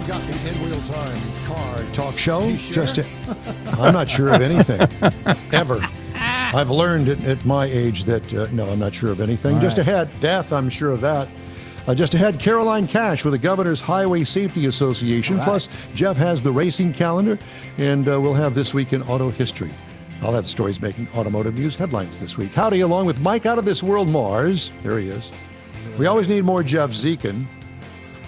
We've got the InWheelTime car talk show. You sure? I'm not sure of anything, ever. I've learned at my age that, no, I'm not sure of anything. All Just right. ahead, death, I'm sure of that. Just ahead, Caroline Cash with the Governor's Highway Safety Association. All right. Plus, Jeff has the racing calendar, and we'll have This Week in Auto History. I'll have stories making automotive news headlines this week. Howdy, along with Mike out of this world, Mars. There he is. We always need more Jeff Zekin.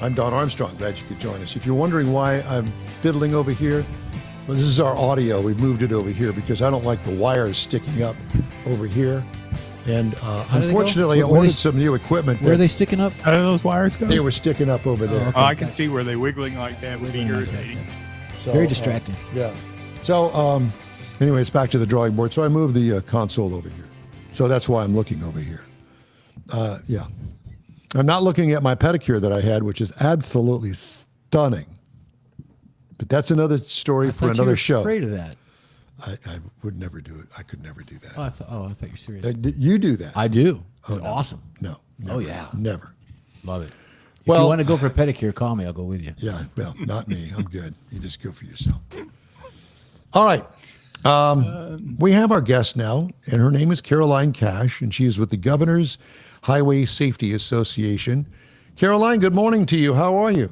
I'm Don Armstrong. Glad you could join us. If you're wondering why I'm fiddling over here, well, this is our audio. We've moved it over here because I don't like the wires sticking up over here. And do they go? unfortunately, I Where ordered they- some new equipment. Where are they sticking up? How do those wires go? They were sticking up over there. okay. Oh, I can see where they wiggling like that would be Wiggling like that, irritating. So, Very distracting. Yeah. So, anyway, it's back to the drawing board. So I moved the console over here. So that's why I'm looking over here. Yeah. I'm not looking at my pedicure that I had, which is absolutely stunning. But that's another story for Thought you another were show. afraid of that. I would never do it. I could never do that. Oh, I thought you were serious. You do that? I do. Oh, It's no. awesome. No. Oh, Never, yeah. Never. Love it. If Well- you want to go for a pedicure, call me. I'll go with you. Yeah. Well, not me. I'm good. You just go for yourself. All right. We have our guest now, and her name is Caroline Cash, and she is with the Governor's Highway Safety Association. Caroline, good morning to you. How are you?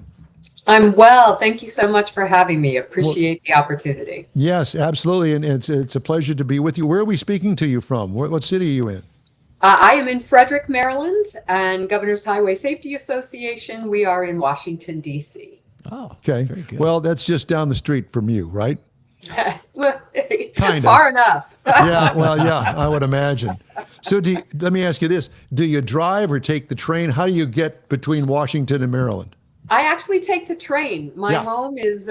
I'm well. Thank you so much for having me. Appreciate the opportunity. Yes, absolutely, and it's a pleasure to be with you. Where are we speaking to you from? What city are you in? I am in Frederick, Maryland, and Governor's Highway Safety Association. We are in Washington, D.C. Oh, Okay. very good. Well, that's just down the street from you, right? Well, Kind of. far enough. Yeah. Well, yeah, I would imagine. So, let me ask you this: do you drive or take the train? How do you get between Washington and Maryland? I actually take the train. My Yeah. home is,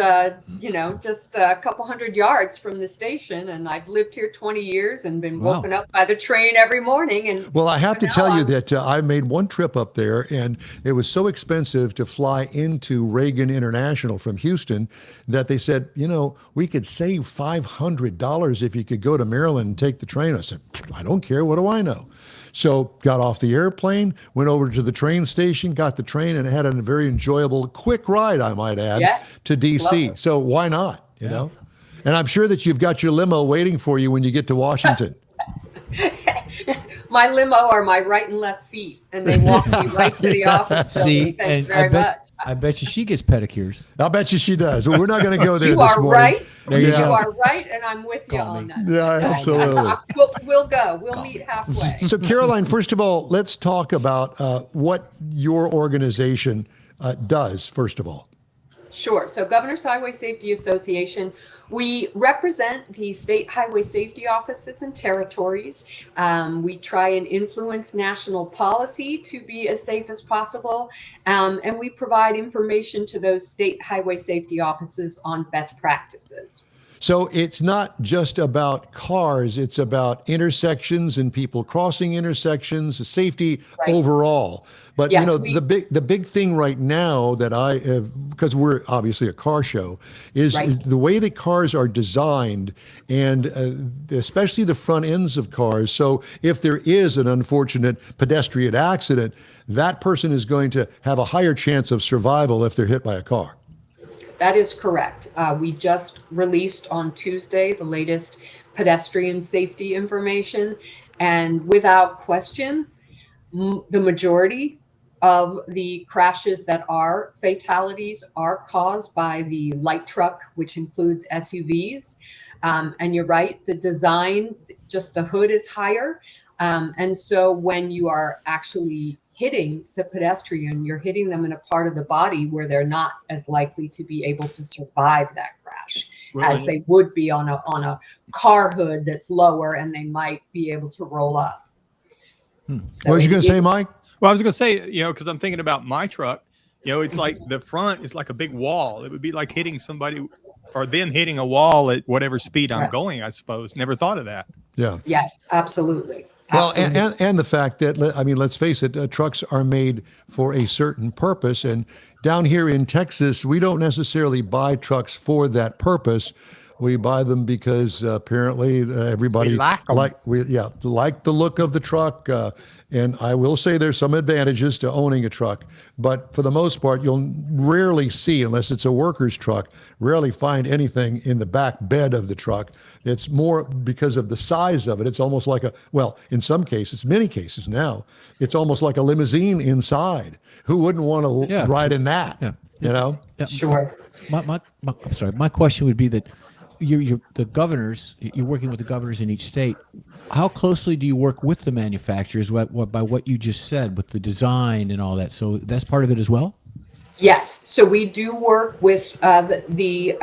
just a couple hundred yards from the station, and I've lived here 20 years and been Wow. woken up by the train every morning. And Well, I have to now tell you I'm- that I made one trip up there, and it was so expensive to fly into Reagan International from Houston that they said, we could save $500 if you could go to Maryland and take the train. I said, I don't care. What do I know? So got off the airplane, went over to the train station, got the train, and had a very enjoyable, quick ride, I might add, Yeah, to D.C. lovely. So why not, you know? And I'm sure that you've got your limo waiting for you when you get to Washington. My limo are my right and left feet, and they walk me right to the office. See, Thank you and very much. I bet you she gets pedicures. I'll bet you she does. Well, we're not going to go there You this are morning. right. There you You go. are right, and I'm with you Call on me. that. Yeah, absolutely. We'll go. We'll meet halfway. So, Caroline, first of all, let's talk about what your organization does, first of all. Sure. So Governor's Highway Safety Association, we represent the state highway safety offices and territories. We try and influence national policy to be as safe as possible. And we provide information to those state highway safety offices on best practices. So it's not just about cars, it's about intersections and people crossing intersections, safety Right. overall. But Yes, the big thing right now that I have, because we're obviously a car show, is Right. the way that cars are designed, and especially the front ends of cars. So if there is an unfortunate pedestrian accident, that person is going to have a higher chance of survival if they're hit by a car. That is correct. We just released on Tuesday the latest pedestrian safety information. And without question, the majority of the crashes that are fatalities are caused by the light truck, which includes SUVs. And you're right, the design, just the hood is higher. And so when you are actually hitting the pedestrian, you're hitting them in a part of the body where they're not as likely to be able to survive that crash as Really? they would be on a car hood that's lower, and they might be able to roll up. So What was you it- going to say, Mike? Well, I was going to say, because I'm thinking about my truck, it's like the front is like a big wall. It would be like hitting somebody or then hitting a wall at whatever speed I'm Correct. going, I suppose. Never thought of that. Yeah. Yes, absolutely. Well, Absolutely. and the fact that, let's face it, trucks are made for a certain purpose. And down here in Texas, we don't necessarily buy trucks for that purpose. We buy them because apparently everybody We like 'em. like the look of the truck. And I will say there's some advantages to owning a truck, but for the most part, you'll rarely see, unless it's a worker's truck, rarely find anything in the back bed of the truck. It's more because of the size of it. It's almost like in some cases, many cases now, it's almost like a limousine inside. Who wouldn't want to ride in that? Yeah. You know? Sure. I'm sorry. My question would be that you're the governors. You're working with the governors in each state. How closely do you work with the manufacturers? By what you just said, with the design and all that. So that's part of it as well. Yes. So we do work with the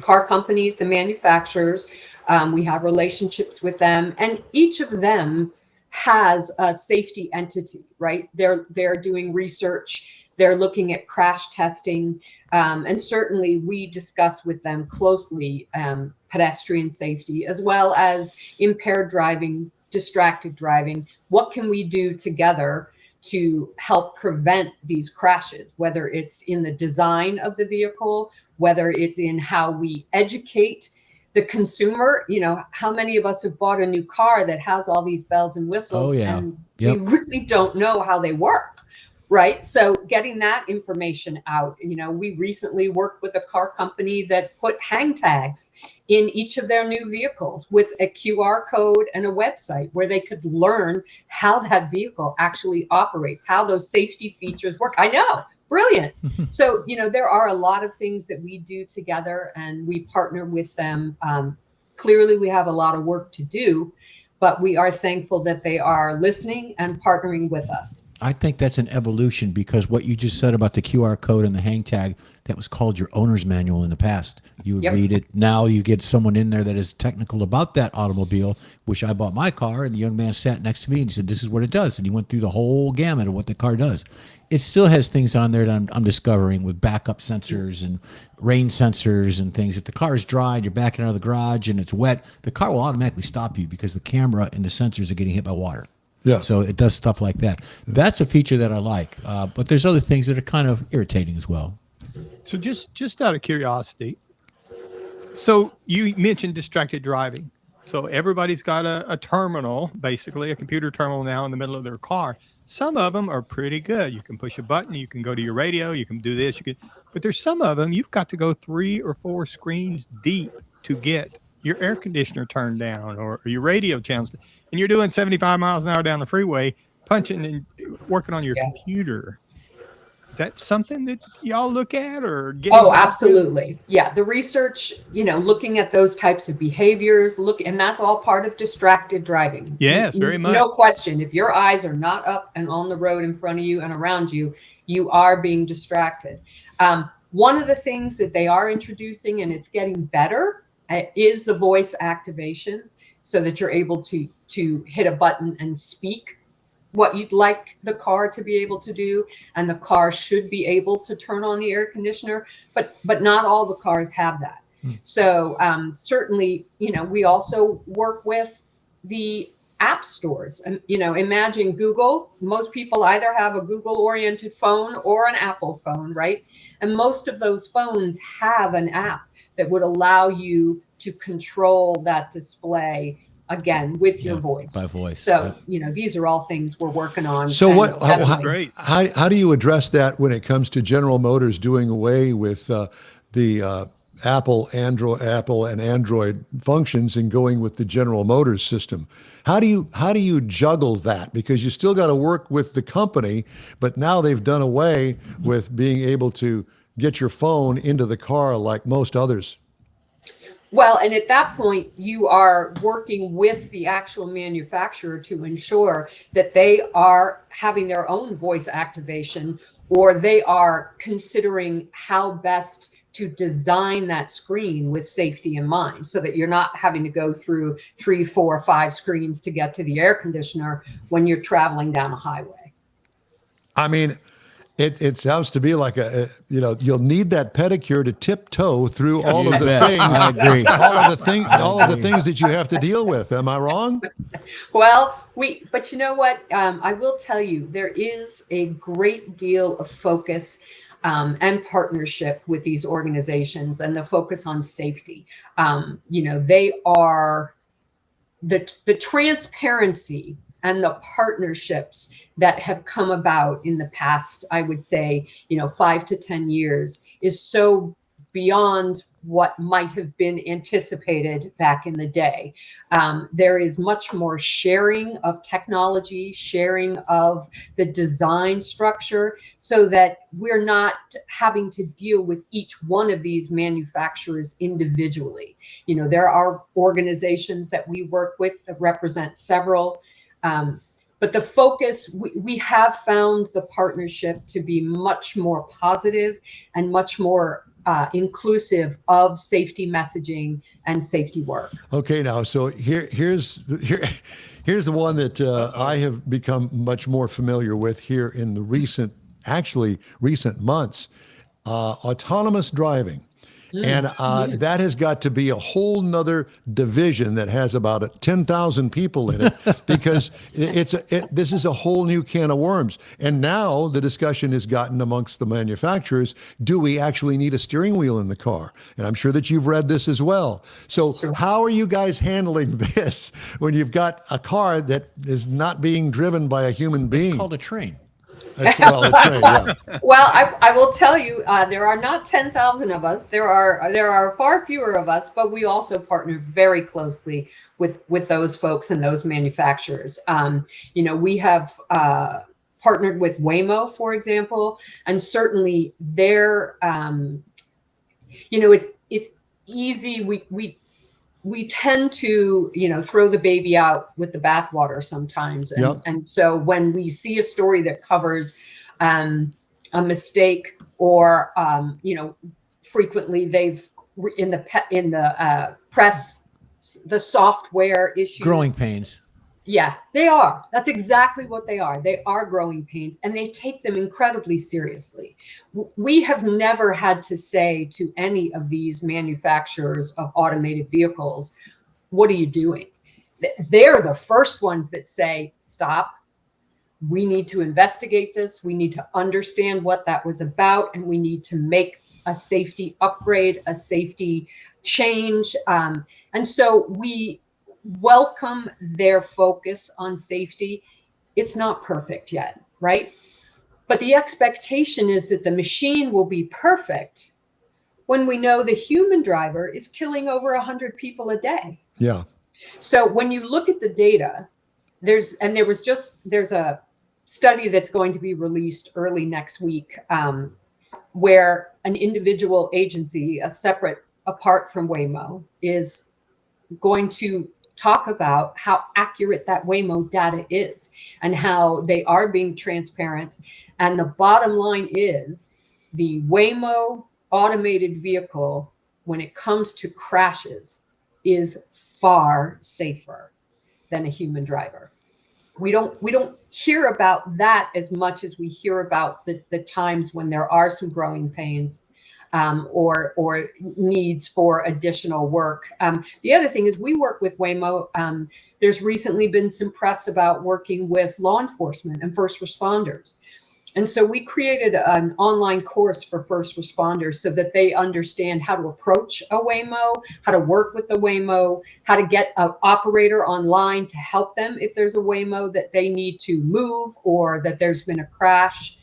car companies, the manufacturers. We have relationships with them, and each of them has a safety entity, right? They're doing research. They're looking at crash testing, and certainly we discuss with them closely pedestrian safety, as well as impaired driving, distracted driving. What can we do together to help prevent these crashes, whether it's in the design of the vehicle, whether it's in how we educate the consumer? How many of us have bought a new car that has all these bells and whistles, and we really don't know how they work? Right. So getting that information out, we recently worked with a car company that put hang tags in each of their new vehicles with a QR code and a website where they could learn how that vehicle actually operates, how those safety features work. I know. Brilliant. So, there are a lot of things that we do together, and we partner with them. Clearly, we have a lot of work to do, but we are thankful that they are listening and partnering with us. I think that's an evolution, because what you just said about the QR code and the hang tag, that was called your owner's manual in the past. You would read it. Now you get someone in there that is technical about that automobile, which I bought my car, and the young man sat next to me and he said, this is what it does. And he went through the whole gamut of what the car does. It still has things on there that I'm discovering, with backup sensors and rain sensors and things. If the car is dry and you're backing out of the garage and it's wet, the car will automatically stop you because the camera and the sensors are getting hit by water. Yeah. So it does stuff like that. That's a feature that I like. But there's other things that are kind of irritating as well. So just out of curiosity, so you mentioned distracted driving. So everybody's got a terminal, basically a computer terminal now in the middle of their car. Some of them are pretty good. You can push a button, you can go to your radio, you can do this, but there's some of them you've got to go 3 or 4 screens deep to get your air conditioner turned down or your radio channels, and you're doing 75 miles an hour down the freeway, punching and working on your computer. Is that something that y'all look at or get? Oh, absolutely. Yeah. The research, looking at those types of behaviors, and that's all part of distracted driving. Yes, very much. No question. If your eyes are not up and on the road in front of you and around you, you are being distracted. One of the things that they are introducing, and it's getting better, is the voice activation, so that you're able to hit a button and speak what you'd like the car to be able to do, and the car should be able to turn on the air conditioner, but not all the cars have that. So certainly, we also work with the app stores, and imagine Google. Most people either have a Google oriented phone or an Apple phone, right? And most of those phones have an app that would allow you to control that display, again, with your voice. By voice. So, these are all things we're working on. So Great. how do you address that when it comes to General Motors doing away with the Apple and Android functions and going with the General Motors system? How do you juggle that? Because you still got to work with the company, but now they've done away with being able to get your phone into the car like most others. Well, and at that point, you are working with the actual manufacturer to ensure that they are having their own voice activation, or they are considering how best to design that screen with safety in mind, so that you're not having to go through 3, 4, 5 screens to get to the air conditioner when you're traveling down a highway. I mean, it sounds to be like you'll need that pedicure to tiptoe through all of the things. I agree. all of the things that you have to deal with. Am I wrong? Well, but you know what? I will tell you, there is a great deal of focus and partnership with these organizations and the focus on safety. They are the transparency and the partnerships that have come about in the past, I would say, 5 to 10 years is so beyond what might have been anticipated back in the day. There is much more sharing of technology, sharing of the design structure, so that we're not having to deal with each one of these manufacturers individually. There are organizations that we work with that represent several, but the focus, we have found the partnership to be much more positive and much more inclusive of safety messaging and safety work. Okay, now, so here's the one that I have become much more familiar with here in the recent months, autonomous driving. And that has got to be a whole nother division that has about 10,000 people in it, because this is a whole new can of worms. And now the discussion has gotten amongst the manufacturers, do we actually need a steering wheel in the car? And I'm sure that you've read this as well. So how are you guys handling this when you've got a car that is not being driven by a human being? It's called a train. Well, a train, yeah. Well, I will tell you, there are not 10,000 of us. There are far fewer of us, but we also partner very closely with those folks and those manufacturers. We have partnered with Waymo, for example, and certainly they're, it's easy. We tend to, throw the baby out with the bathwater sometimes. And so when we see a story that covers a mistake, or, frequently they've in the press, the software issues. Growing pains. Yeah, they are. That's exactly what they are. They are growing pains, and they take them incredibly seriously. We have never had to say to any of these manufacturers of automated vehicles, what are you doing? They're the first ones that say, stop. We need to investigate this. We need to understand what that was about, and we need to make a safety upgrade, a safety change. And so we welcome their focus on safety. It's not perfect yet, right? But the expectation is that the machine will be perfect when we know the human driver is killing over 100 people a day. Yeah. So when you look at the data, there's a study that's going to be released early next week, where an individual agency, apart from Waymo, is going to talk about how accurate that Waymo data is and how they are being transparent. And the bottom line is the Waymo automated vehicle, when it comes to crashes, is far safer than a human driver. We don't hear about that as much as we hear about the times when there are some growing pains, or needs for additional work. The other thing is we work with Waymo. There's recently been some press about working with law enforcement and first responders. And so we created an online course for first responders so that they understand how to approach a Waymo, how to work with the Waymo, how to get an operator online to help them if there's a Waymo that they need to move or that there's been a crash.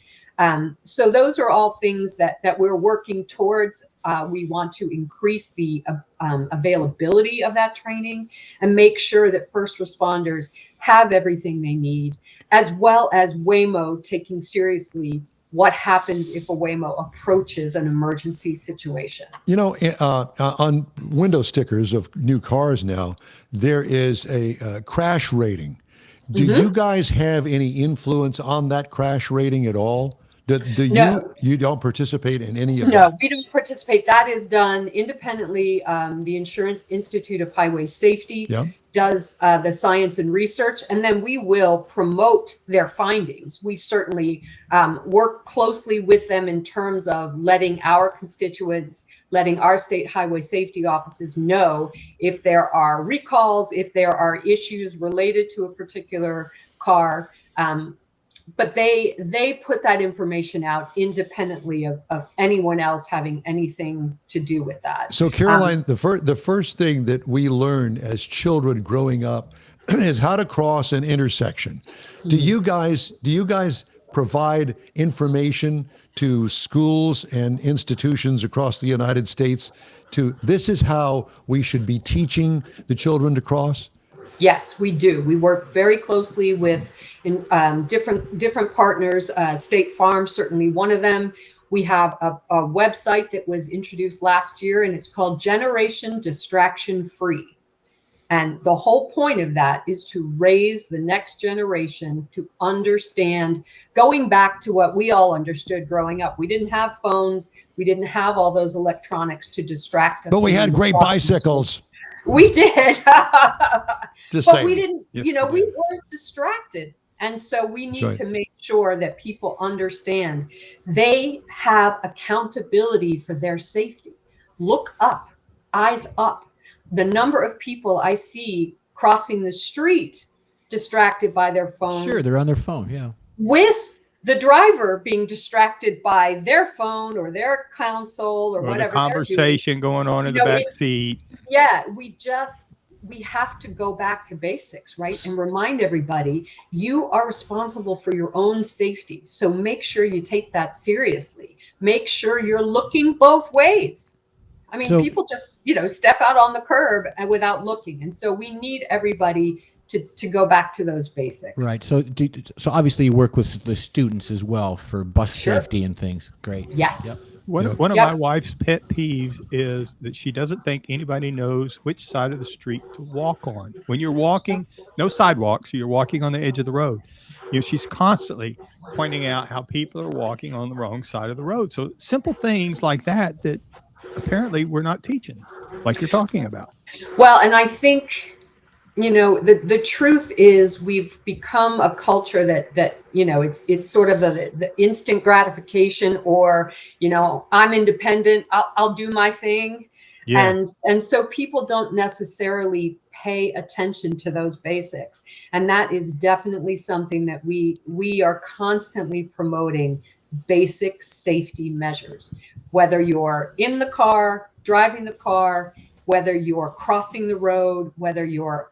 So those are all things that we're working towards. We want to increase the availability of that training and make sure that first responders have everything they need, as well as Waymo taking seriously what happens if a Waymo approaches an emergency situation. On window stickers of new cars now, there is a crash rating. Do you guys have any influence on that crash rating at all? No. You don't participate in any of that? No, we don't participate. That is done independently. The Insurance Institute of Highway Safety does the science and research, and then we will promote their findings. We certainly work closely with them in terms of letting our constituents, letting our state highway safety offices know if there are recalls, if there are issues related to a particular car. but they put that information out independently of anyone else having anything to do with that. So, Caroline, the first thing that we learn as children growing up is how to cross an intersection. Do you guys provide information to schools and institutions across the United States this is how we should be teaching the children to cross? Yes, we do. We work very closely with different partners. State Farm, certainly one of them. We have a website that was introduced last year, and it's called Generation Distraction Free. And the whole point of that is to raise the next generation to understand, going back to what we all understood growing up. We didn't have phones. We didn't have all those electronics to distract us. But we had great bicycles. We did. Just but saying. we didn't, Yes, we weren't distracted. And so we need to make sure that people understand they have accountability for their safety. Look up, eyes up. The number of people I see crossing the street distracted by their phone. Sure, they're on their phone, yeah. With the driver being distracted by their phone or their console or whatever. The conversation going on in the back seat. Yeah, we have to go back to basics, right? And remind everybody, you are responsible for your own safety. So make sure you take that seriously. Make sure you're looking both ways. I mean, people just, step out on the curb and without looking. And so we need everybody to go back to those basics. Right. So obviously you work with the students as well for bus safety and things. Great. Yes. Yep. One of my wife's pet peeves is that she doesn't think anybody knows which side of the street to walk on. When you're walking, no sidewalk, so you're walking on the edge of the road. She's constantly pointing out how people are walking on the wrong side of the road. So simple things like that apparently we're not teaching, like you're talking about. Well, and I think, the truth is we've become a culture that it's sort of the instant gratification, or, I'm independent, I'll do my thing. Yeah. And so people don't necessarily pay attention to those basics. And that is definitely something that we are constantly promoting, basic safety measures, whether you're in the car, driving the car, whether you're crossing the road, whether you're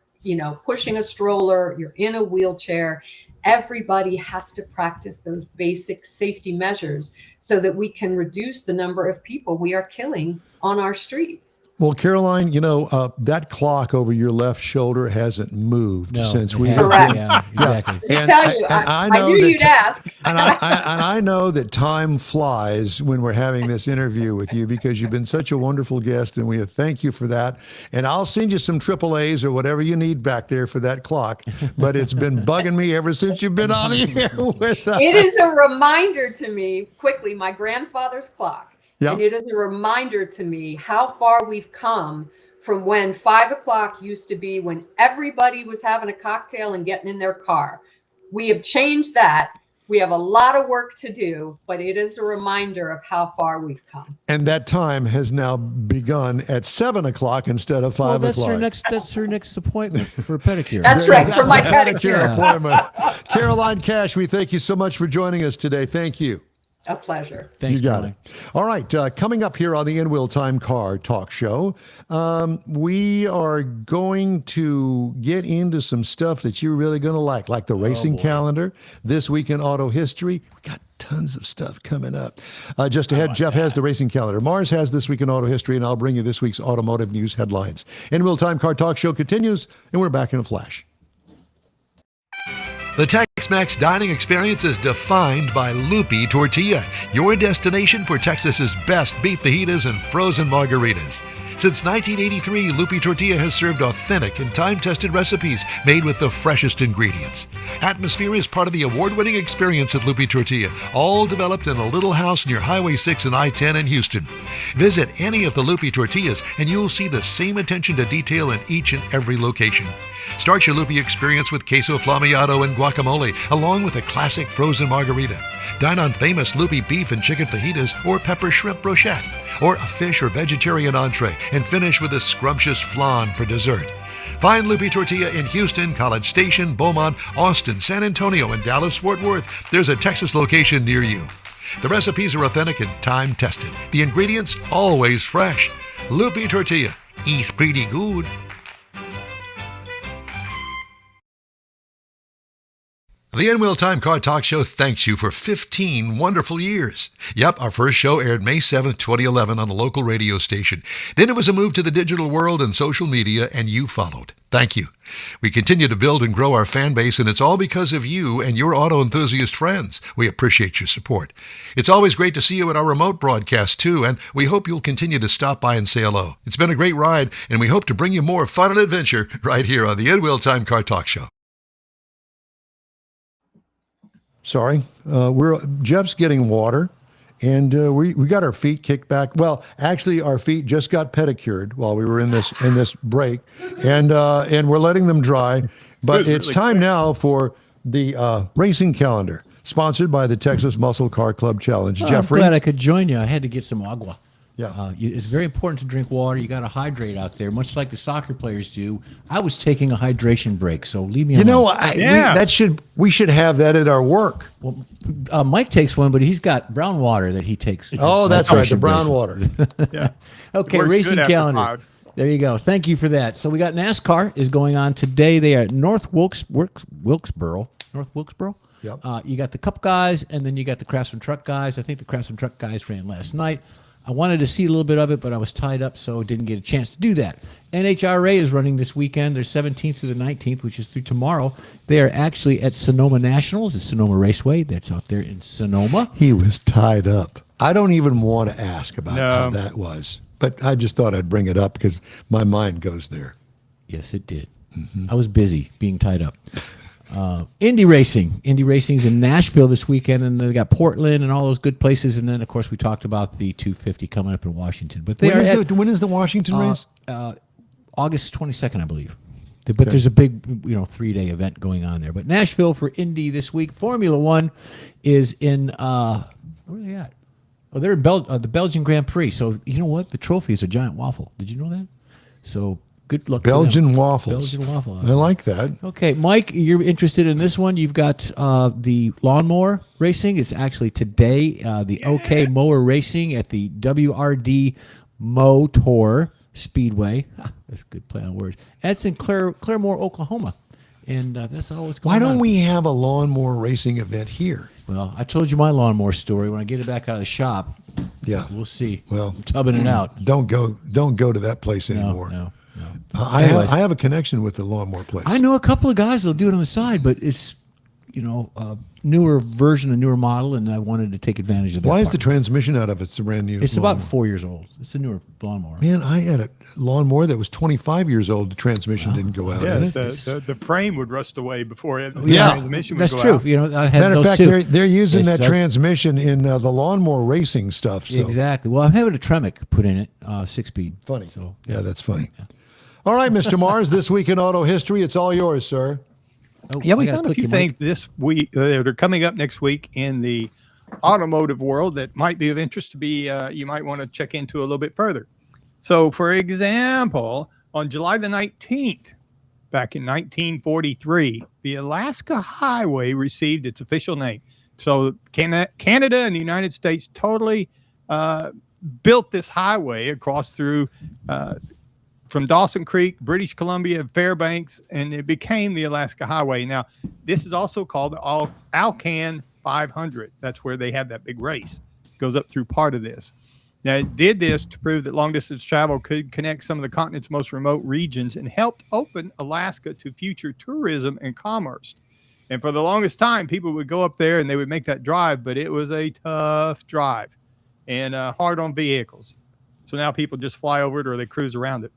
pushing a stroller, you're in a wheelchair. Everybody has to practice those basic safety measures so that we can reduce the number of people we are killing on our streets. Well, Caroline, that clock over your left shoulder hasn't moved since we. Correct. Yeah, exactly. I tell you, I knew you'd ask. And I know that time flies when we're having this interview with you, because you've been such a wonderful guest, and we thank you for that. And I'll send you some AAAs or whatever you need back there for that clock. But it's been bugging me ever since you've been on here with us. It is a reminder to me, quickly, my grandfather's clock. Yep. And it is a reminder to me how far we've come from when 5 o'clock used to be when everybody was having a cocktail and getting in their car. We have changed that. We have a lot of work to do, but it is a reminder of how far we've come. And that time has now begun at 7 o'clock instead of 5 o'clock. That's her next appointment for pedicure. That's right, for my pedicure. Appointment. Caroline Cash, we thank you so much for joining us today. Thank you. A pleasure. Thanks, you got Caroline. it. All right. Coming up here on the InWheelTime Car Talk Show, we are going to get into some stuff that you're really going to like the racing calendar, This Week in Auto History. We got tons of stuff coming up. Just ahead, Jeff has the racing calendar. Mars has This Week in Auto History, and I'll bring you this week's automotive news headlines. InWheelTime Car Talk Show continues, and we're back in a flash. The Tex-Mex dining experience is defined by Lupi Tortilla, your destination for Texas's best beef fajitas and frozen margaritas. Since 1983, Lupi Tortilla has served authentic and time-tested recipes made with the freshest ingredients. Atmosphere is part of the award-winning experience at Lupi Tortilla, all developed in a little house near Highway 6 and I-10 in Houston. Visit any of the Lupi Tortillas and you'll see the same attention to detail in each and every location. Start your Lupi experience with queso flammeado and guacamole, along with a classic frozen margarita. Dine on famous Lupi beef and chicken fajitas or pepper shrimp brochette, or a fish or vegetarian entree, and finish with a scrumptious flan for dessert. Find Loopy Tortilla in Houston, College Station, Beaumont, Austin, San Antonio, and Dallas-Fort Worth. There's a Texas location near you. The recipes are authentic and time-tested. The ingredients always fresh. Loopy Tortilla. Eats pretty good. The InWheelTime Car Talk Show thanks you for 15 wonderful years. Yep, our first show aired May 7th, 2011 on a local radio station. Then it was a move to the digital world and social media, and you followed. Thank you. We continue to build and grow our fan base, and it's all because of you and your auto enthusiast friends. We appreciate your support. It's always great to see you at our remote broadcast, too, and we hope you'll continue to stop by and say hello. It's been a great ride, and we hope to bring you more fun and adventure right here on the InWheelTime Car Talk Show. Sorry, Jeff's getting water, and we got our feet kicked back. Well, actually, our feet just got pedicured while we were in this break, and we're letting them dry. But it's really time now for the racing calendar, sponsored by the Texas Muscle Car Club Challenge. Jeffrey, I'm glad I could join you. I had to get some agua. Yeah, it's very important to drink water. You got to hydrate out there, much like the soccer players do. I was taking a hydration break, so leave me alone. We should have that at our work. Well, Mike takes one, but he's got brown water that he takes. Oh, that's right, the brown water. Yeah. Okay, racing calendar. There you go. Thank you for that. So we got NASCAR is going on today. They are at North Wilkesboro. Yep. You got the Cup guys, and then you got the Craftsman Truck guys. I think the Craftsman Truck guys ran last night. I wanted to see a little bit of it, but I was tied up, so didn't get a chance to do that. NHRA is running this weekend. They're 17th through the 19th, which is through tomorrow. They are actually at Sonoma Nationals, at Sonoma Raceway. That's out there in Sonoma. He was tied up. I don't even want to ask about how that was, but I just thought I'd bring it up because my mind goes there. Yes, it did. Mm-hmm. I was busy being tied up. Indy Racing is in Nashville this weekend, and they got Portland and all those good places. And then, of course, we talked about the 250 coming up in Washington. But when is the Washington race? August 22nd, I believe. But there's a big, 3-day event going on there. But Nashville for Indy this week. Formula One is in where are they at? Oh, they're in the Belgian Grand Prix. So you know what? The trophy is a giant waffle. Did you know that? So. Good luck. Belgian waffles. Belgian waffle. I like that. Okay, Mike, you're interested in this one. You've got the lawnmower racing. It's actually today. The OK Mower Racing at the WRD Motor Speedway. That's a good play on words. That's in Claremore, Oklahoma. And that's all it's going on. Why don't we have a lawnmower racing event here? Well, I told you my lawnmower story. When I get it back out of the shop, we'll see. Well, I'm tubbing it out. Don't go to that place anymore. No. I have a connection with the lawnmower place. I know a couple of guys that'll do it on the side, but it's a newer version, a newer model, and I wanted to take advantage of that. Why is the transmission out of it? It's a brand new It's lawnmower. about 4 years old. It's a newer lawnmower. Man, I had a lawnmower that was 25 years old. The transmission didn't go out. Yeah, the frame would rust away before the Yeah, transmission would that's go true. out. I had Matter of those fact, too. they're using that transmission in the lawnmower racing stuff. So. Exactly. Well, I'm having a Tremec put in it, 6-speed. Funny. So yeah, that's funny. Yeah. All right, Mr. Mars, this week in auto history, it's all yours, sir. Yeah, we found a few things this week that are coming up next week in the automotive world that might be of interest to be you might want to check into a little bit further. So, for example, on July the 19th, back in 1943, the Alaska Highway received its official name. So, Canada and the United States totally built this highway across through from Dawson Creek, British Columbia, Fairbanks, and it became the Alaska Highway. Now, this is also called the Alcan 500. That's where they had that big race. It goes up through part of this. Now, it did this to prove that long-distance travel could connect some of the continent's most remote regions and helped open Alaska to future tourism and commerce. And for the longest time, people would go up there and they would make that drive, but it was a tough drive and hard on vehicles. So now people just fly over it or they cruise around it.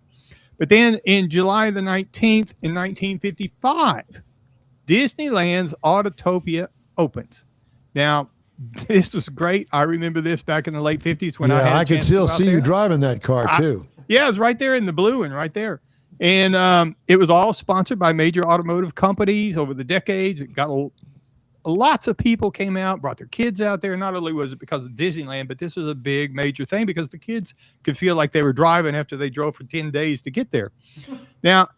But then in July the 19th in 1955, Disneyland's Autotopia opens. Now, this was great. I remember this back in the late 50s when I could still see you driving that car, too. Yeah, it was right there in the blue one, right there. And it was all sponsored by major automotive companies over the decades. It got lots of people came out, brought their kids out there. Not only was it because of Disneyland, but this was a big major thing because the kids could feel like they were driving after they drove for 10 days to get there. Now,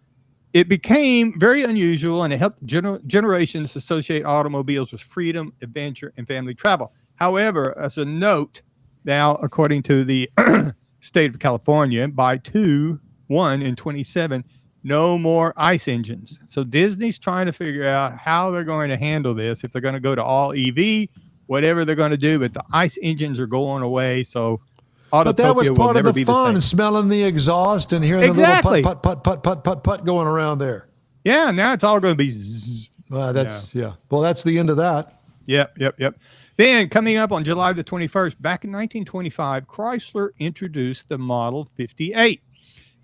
it became very unusual, and it helped generations associate automobiles with freedom, adventure, and family travel. However, as a note, now, according to the state of California, by 1 in 27, no more ICE engines. So Disney's trying to figure out how they're going to handle this, if they're going to go to all EV, whatever they're going to do, but the ICE engines are going away, so But that was Autotopia will part of never the be the fun, same. smelling the exhaust and hearing Exactly. the little put going around there. Yeah, now it's all going to be zzz. Well, Well, that's the end of that. Yep. Then coming up on July the 21st, back in 1925, Chrysler introduced the Model 58.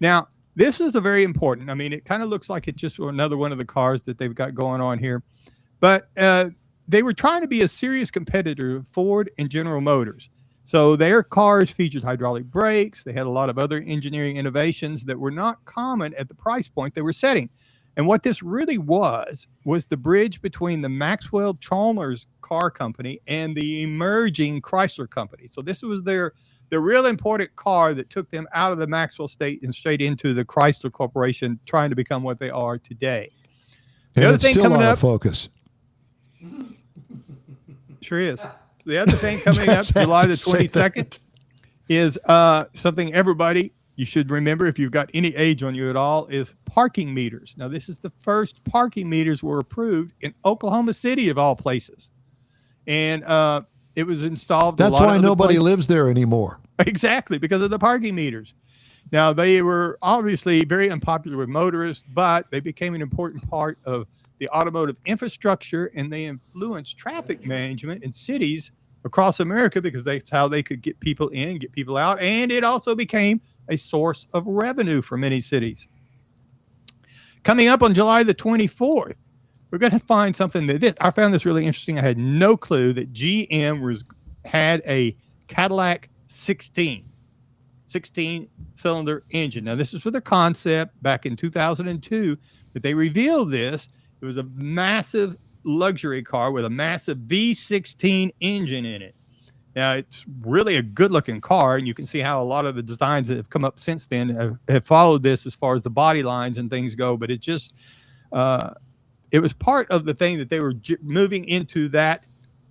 Now, this was a very important. I mean, it kind of looks like it's just another one of the cars that they've got going on here. But they were trying to be a serious competitor to Ford and General Motors. So their cars featured hydraulic brakes. They had a lot of other engineering innovations that were not common at the price point they were setting. And what this really was the bridge between the Maxwell Chalmers car company and the emerging Chrysler company. So this was the real important car that took them out of the Maxwell state and straight into the Chrysler Corporation, trying to become what they are today. The other it's thing still coming out up, of focus. sure is. The other thing coming up, July the 22nd, is something everybody, you should remember if you've got any age on you at all, is parking meters. Now, this is the first parking meters were approved in Oklahoma City, of all places. And it was installed. That's why nobody lives there anymore. Exactly, because of the parking meters. Now, they were obviously very unpopular with motorists, but they became an important part of the automotive infrastructure, and they influenced traffic management in cities across America, because that's how they could get people in, get people out, and it also became a source of revenue for many cities. Coming up on July the 24th, we're going to find something I found this really interesting. I had no clue that GM had a Cadillac 16-cylinder engine. Now, this is for the concept back in 2002 that they revealed this. It was a massive luxury car with a massive V16 engine in it. Now, it's really a good-looking car, and you can see how a lot of the designs that have come up since then have followed this as far as the body lines and things go. But it just it was part of the thing that they were moving into that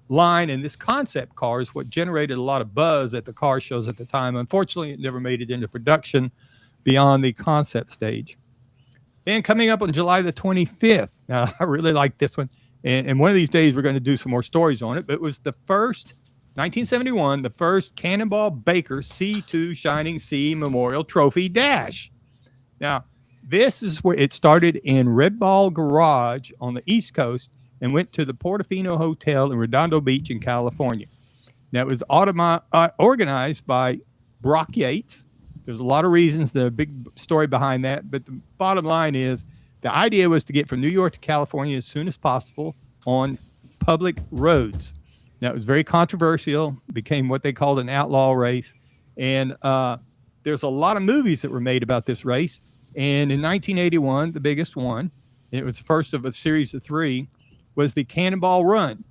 line, and this concept car is what generated a lot of buzz at the car shows at the time. Unfortunately, it never made it into production beyond the concept stage. Then coming up on July the 25th, now I really like this one, and one of these days we're going to do some more stories on it, but it was the first, 1971, the first Cannonball Baker C2 Shining Sea Memorial Trophy Dash. Now, this is where it started in Red Ball Garage on the East Coast and went to the Portofino Hotel in Redondo Beach in California. Now, it was organized by Brock Yates. There's a lot of reasons, the big story behind that, but the bottom line is the idea was to get from New York to California as soon as possible on public roads. Now, it was very controversial, became what they called an outlaw race, and there's a lot of movies that were made about this race. And in 1981, the biggest one, it was the first of a series of 3, was the Cannonball Run.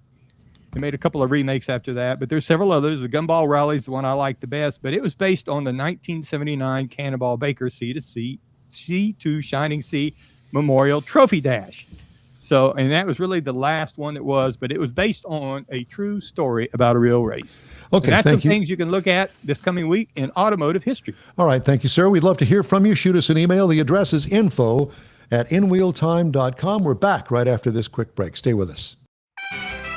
They made a couple of remakes after that, but there's several others. The Gumball Rally is the one I like the best, but it was based on the 1979 Cannonball Baker C2 Shining Sea Memorial Trophy Dash. So, and that was really the last one that was, but it was based on a true story about a real race. Okay, and that's thank some you. things you can look at this coming week in automotive history. All right, thank you, sir. We'd love to hear from you. Shoot us an email. The address is info@InWheelTime.com. We're back right after this quick break. Stay with us.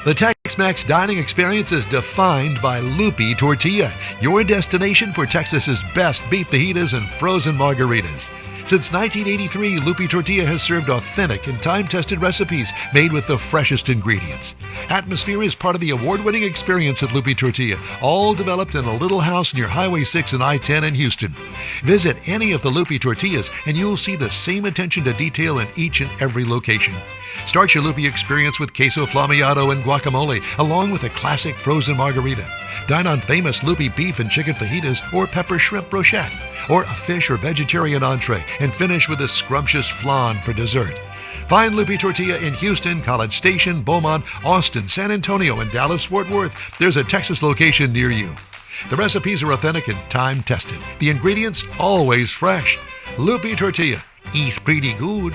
The Tex-Mex dining experience is defined by Lupi Tortilla, your destination for Texas's best beef fajitas and frozen margaritas. Since 1983, Lupi Tortilla has served authentic and time-tested recipes made with the freshest ingredients. Atmosphere is part of the award-winning experience at Lupi Tortilla, all developed in a little house near Highway 6 and I-10 in Houston. Visit any of the Lupi Tortillas and you'll see the same attention to detail in each and every location. Start your Lupi experience with queso flammeado and guacamole, along with a classic frozen margarita. Dine on famous Lupi beef and chicken fajitas or pepper shrimp brochette, or a fish or vegetarian entree, and finish with a scrumptious flan for dessert. Find Lupi Tortilla in Houston, College Station, Beaumont, Austin, San Antonio, and Dallas-Fort Worth. There's a Texas location near you. The recipes are authentic and time-tested. The ingredients always fresh. Lupi Tortilla. Eats pretty good.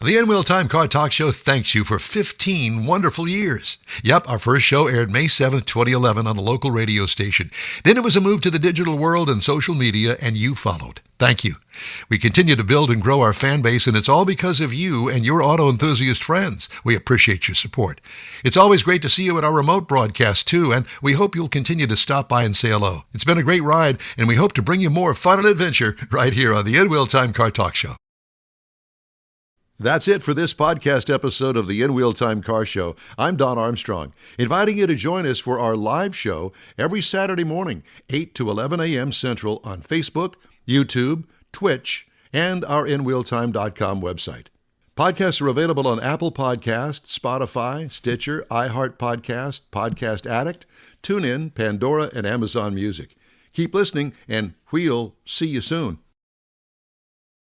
The InWheelTime Car Talk Show thanks you for 15 wonderful years. Yep, our first show aired May 7th, 2011 on a local radio station. Then it was a move to the digital world and social media, and you followed. Thank you. We continue to build and grow our fan base, and it's all because of you and your auto enthusiast friends. We appreciate your support. It's always great to see you at our remote broadcast, too, and we hope you'll continue to stop by and say hello. It's been a great ride, and we hope to bring you more fun and adventure right here on the InWheelTime Car Talk Show. That's it for this podcast episode of the InWheelTime Car Show. I'm Don Armstrong, inviting you to join us for our live show every Saturday morning, 8 to 11 a.m. Central on Facebook, YouTube, Twitch, and our InWheelTime.com website. Podcasts are available on Apple Podcasts, Spotify, Stitcher, iHeart Podcast, Podcast Addict, TuneIn, Pandora, and Amazon Music. Keep listening, and we'll see you soon.